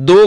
2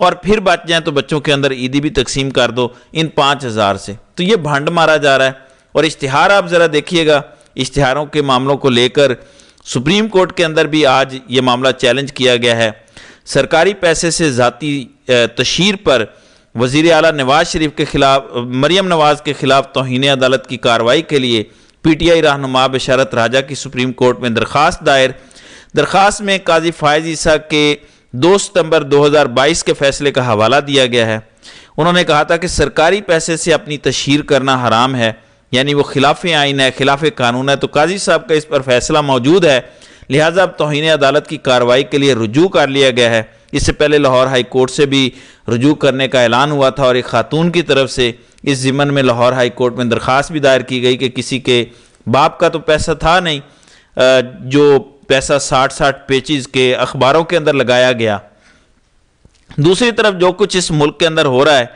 اور پھر بچ جائیں تو بچوں کے اندر عیدی بھی تقسیم کر دو ان 5,000 سے۔ تو یہ بھنڈ مارا جا رہا ہے۔ اور اشتہار آپ ذرا دیکھیے گا، اشتہاروں کے معاملوں کو لے کر سپریم کورٹ کے اندر بھی آج یہ معاملہ چیلنج کیا گیا ہے۔ سرکاری پیسے سے ذاتی تشہیر پر وزیر اعلیٰ نواز شریف کے خلاف، مریم نواز کے خلاف توہین عدالت کی کارروائی کے لیے پی ٹی آئی رہنما بشارت راجہ کی سپریم کورٹ میں درخواست دائر۔ درخواست میں قاضی فائز عیسیٰ کے 2 ستمبر 2022 کے فیصلے کا حوالہ دیا گیا ہے۔ انہوں نے کہا تھا کہ سرکاری پیسے سے اپنی تشہیر کرنا حرام ہے، یعنی وہ خلاف آئین ہے، خلاف قانون ہے۔ تو قاضی صاحب کا اس پر فیصلہ موجود ہے، لہٰذا اب توہین عدالت کی کارروائی کے لیے رجوع کر لیا گیا ہے۔ اس سے پہلے لاہور ہائی کورٹ سے بھی رجوع کرنے کا اعلان ہوا تھا، اور ایک خاتون کی طرف سے اس ضمن میں لاہور ہائی کورٹ میں درخواست بھی دائر کی گئی کہ کسی کے باپ کا تو پیسہ تھا نہیں، جو پیسہ 60 پیجز کے اخباروں کے اندر لگایا گیا۔ دوسری طرف جو کچھ اس ملک کے اندر ہو رہا ہے،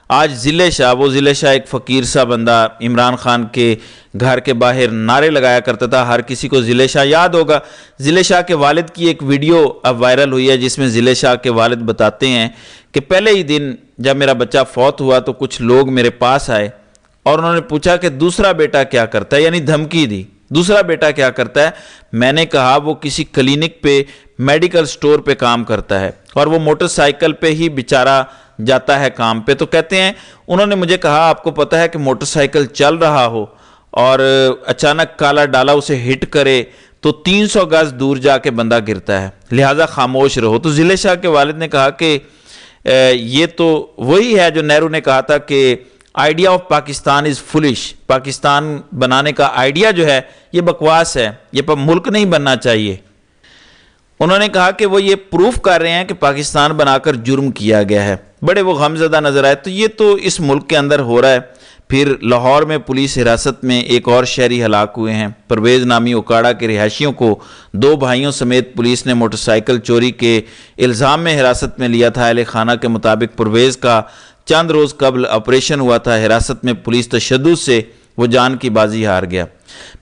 آج ضلع شاہ، وہ ضلع شاہ ایک فقیر سا بندہ عمران خان کے گھر کے باہر نعرے لگایا کرتا تھا، ہر کسی کو ضلع شاہ یاد ہوگا۔ ضلع شاہ کے والد کی ایک ویڈیو اب وائرل ہوئی ہے، جس میں ضلع شاہ کے والد بتاتے ہیں کہ پہلے ہی دن جب میرا بچہ فوت ہوا تو کچھ لوگ میرے پاس آئے اور انہوں نے پوچھا کہ دوسرا بیٹا کیا کرتا ہے، یعنی دھمکی دی، دوسرا بیٹا کیا کرتا ہے؟ میں نے کہا وہ کسی کلینک پہ، میڈیکل سٹور پہ کام کرتا ہے، اور وہ موٹر سائیکل پہ ہی بیچارہ جاتا ہے کام پہ۔ تو کہتے ہیں انہوں نے مجھے کہا آپ کو پتہ ہے کہ موٹر سائیکل چل رہا ہو اور اچانک کالا ڈالا اسے ہٹ کرے تو 300 گز دور جا کے بندہ گرتا ہے، لہٰذا خاموش رہو۔ تو ضلع شاہ کے والد نے کہا کہ یہ تو وہی ہے جو نہرو نے کہا تھا کہ idea of Pakistan is flush, Pakistan بنانے کا آئیڈیا جو ہے یہ بکواس ہے، یہ ملک نہیں بننا چاہیے۔ انہوں نے کہا کہ وہ یہ پروف کر رہے ہیں کہ پاکستان بنا کر جرم کیا گیا ہے، بڑے وہ غمزدہ نظر آئے۔ تو یہ تو اس ملک کے اندر ہو رہا ہے۔ پھر لاہور میں پولیس حراست میں ایک اور شہری ہلاک ہوئے ہیں۔ پرویز نامی اوکاڑا کے رہائشیوں کو 2 بھائیوں سمیت پولیس نے موٹر سائیکل چوری کے الزام میں حراست میں لیا تھا۔ اہل خانہ کے مطابق پرویز کا چند روز قبل آپریشن ہوا تھا، حراست میں پولیس تشدد سے وہ جان کی بازی ہار گیا۔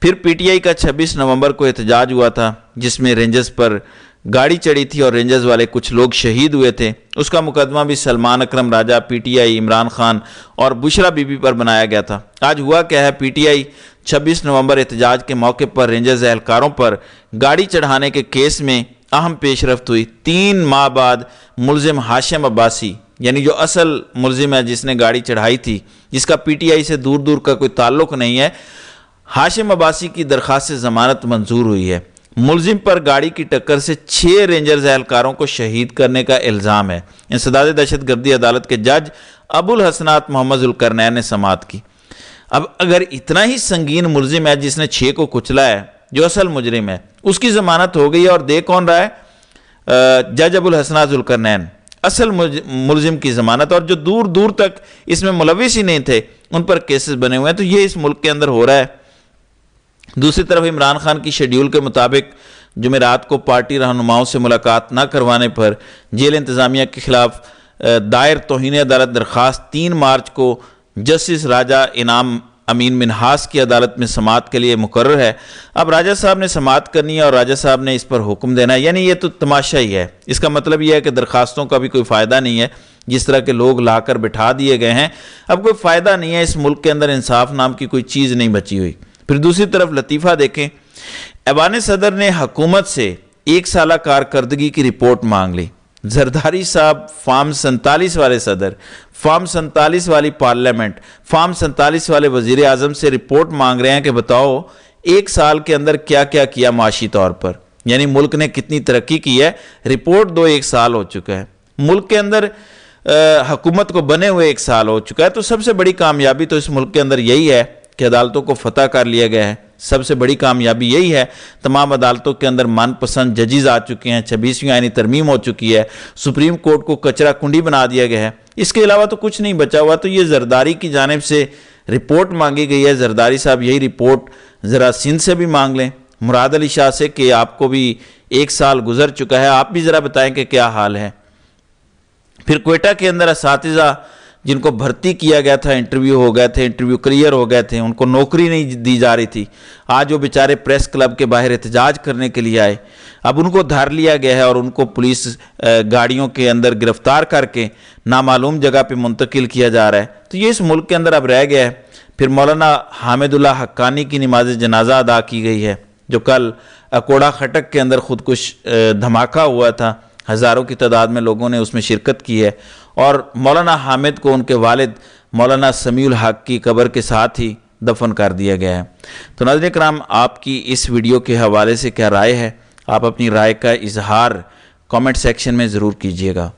پھر پی ٹی آئی کا 26 نومبر کو احتجاج ہوا تھا، جس میں رینجرز پر گاڑی چڑھی تھی اور رینجرز والے کچھ لوگ شہید ہوئے تھے۔ اس کا مقدمہ بھی Salman Akram Raja, P T I, Imran Khan اور بشرا بی بی پر بنایا گیا تھا۔ آج ہوا کیا ہے، پی ٹی آئی 26 نومبر احتجاج کے موقع پر رینجرز اہلکاروں پر گاڑی چڑھانے کے کیس میں اہم پیش رفت ہوئی۔ 3 ماہ بعد ملزم ہاشم عباسی، یعنی جو اصل ملزم ہے جس نے گاڑی چڑھائی تھی، جس کا پی ٹی آئی سے دور دور کا کوئی تعلق نہیں ہے، ہاشم عباسی کی درخواست ضمانت منظور ہوئی ہے۔ ملزم پر گاڑی کی ٹکر سے 6 رینجرز اہلکاروں کو شہید کرنے کا الزام ہے۔ انسداد دہشت گردی عدالت کے جج ابو الحسنات محمد ذوالقرنین نے سماعت کی۔ اب اگر اتنا ہی سنگین ملزم ہے جس نے 6 کو کچلا ہے، جو اصل مجرم ہے، اس کی ضمانت ہو گئی ہے، اور دے کون رہا ہے؟ جج ابو الحسنات ذوالقرنین، اصل ملزم کی ضمانت، اور جو دور دور تک اس میں ملوث ہی نہیں تھے ان پر کیسز بنے ہوئے ہیں۔ تو یہ اس ملک کے اندر ہو رہا ہے۔ دوسری طرف عمران خان کی شیڈیول کے مطابق جمعرات کو پارٹی رہنماؤں سے ملاقات نہ کروانے پر جیل انتظامیہ کے خلاف دائر توہین عدالت درخواست 3 مارچ کو جسٹس راجہ انعام امین منہاس کی عدالت میں سماعت کے لیے مقرر ہے۔ اب راجہ صاحب نے سماعت کرنی ہے اور راجہ صاحب نے اس پر حکم دینا ہے، یعنی یہ تو تماشا ہی ہے۔ اس کا مطلب یہ ہے کہ درخواستوں کا بھی کوئی فائدہ نہیں ہے، جس طرح کے لوگ لا کر بٹھا دیے گئے ہیں، اب کوئی فائدہ نہیں ہے۔ اس ملک کے اندر انصاف نام کی کوئی چیز نہیں بچی ہوئی۔ پھر دوسری طرف لطیفہ دیکھیں، ایوان صدر نے حکومت سے 1 سالہ کارکردگی کی رپورٹ مانگ لی۔ زرداری صاحب فارم 47 والے صدر، فارم 47 والی پارلیمنٹ، فارم 47 والے وزیر اعظم سے رپورٹ مانگ رہے ہیں کہ بتاؤ 1 سال کے اندر کیا کیا کیا معاشی طور پر، یعنی ملک نے کتنی ترقی کی ہے۔ رپورٹ 1 سال ہو چکا ہے، ملک کے اندر حکومت کو بنے ہوئے 1 سال ہو چکا ہے۔ تو سب سے بڑی کامیابی تو اس ملک کے اندر یہی ہے کہ عدالتوں کو فتح کر لیا گیا ہے۔ سب سے بڑی کامیابی یہی ہے، تمام عدالتوں کے اندر من پسند ججز آ چکے ہیں، 26ویں آئینی ترمیم ہو چکی ہے، سپریم کورٹ کو کچرا کنڈی بنا دیا گیا ہے۔ اس کے علاوہ تو کچھ نہیں بچا ہوا۔ تو یہ زرداری کی جانب سے رپورٹ مانگی گئی ہے۔ زرداری صاحب یہی رپورٹ ذرا سندھ سے بھی مانگ لیں، مراد علی شاہ سے، کہ آپ کو بھی 1 سال گزر چکا ہے، آپ بھی ذرا بتائیں کہ کیا حال ہے۔ پھر کوئٹہ کے اندر اساتذہ جن کو بھرتی کیا گیا تھا، انٹرویو ہو گئے تھے، انٹرویو کلیئر ہو گئے تھے، ان کو نوکری نہیں دی جا رہی تھی، آج وہ بیچارے پریس کلب کے باہر احتجاج کرنے کے لیے آئے، اب ان کو دھر لیا گیا ہے اور ان کو پولیس گاڑیوں کے اندر گرفتار کر کے نامعلوم جگہ پہ منتقل کیا جا رہا ہے۔ تو یہ اس ملک کے اندر اب رہ گیا ہے۔ پھر مولانا حامد اللہ حقانی کی نماز جنازہ ادا کی گئی ہے، جو کل اکوڑا خٹک کے اندر خودکش دھماکہ ہوا تھا، ہزاروں کی تعداد میں لوگوں نے اس میں شرکت کی ہے، اور مولانا حامد کو ان کے والد مولانا سمیع الحق کی قبر کے ساتھ ہی دفن کر دیا گیا ہے۔ تو ناظرین کرام، آپ کی اس ویڈیو کے حوالے سے کیا رائے ہے؟ آپ اپنی رائے کا اظہار کامنٹ سیکشن میں ضرور کیجیے گا۔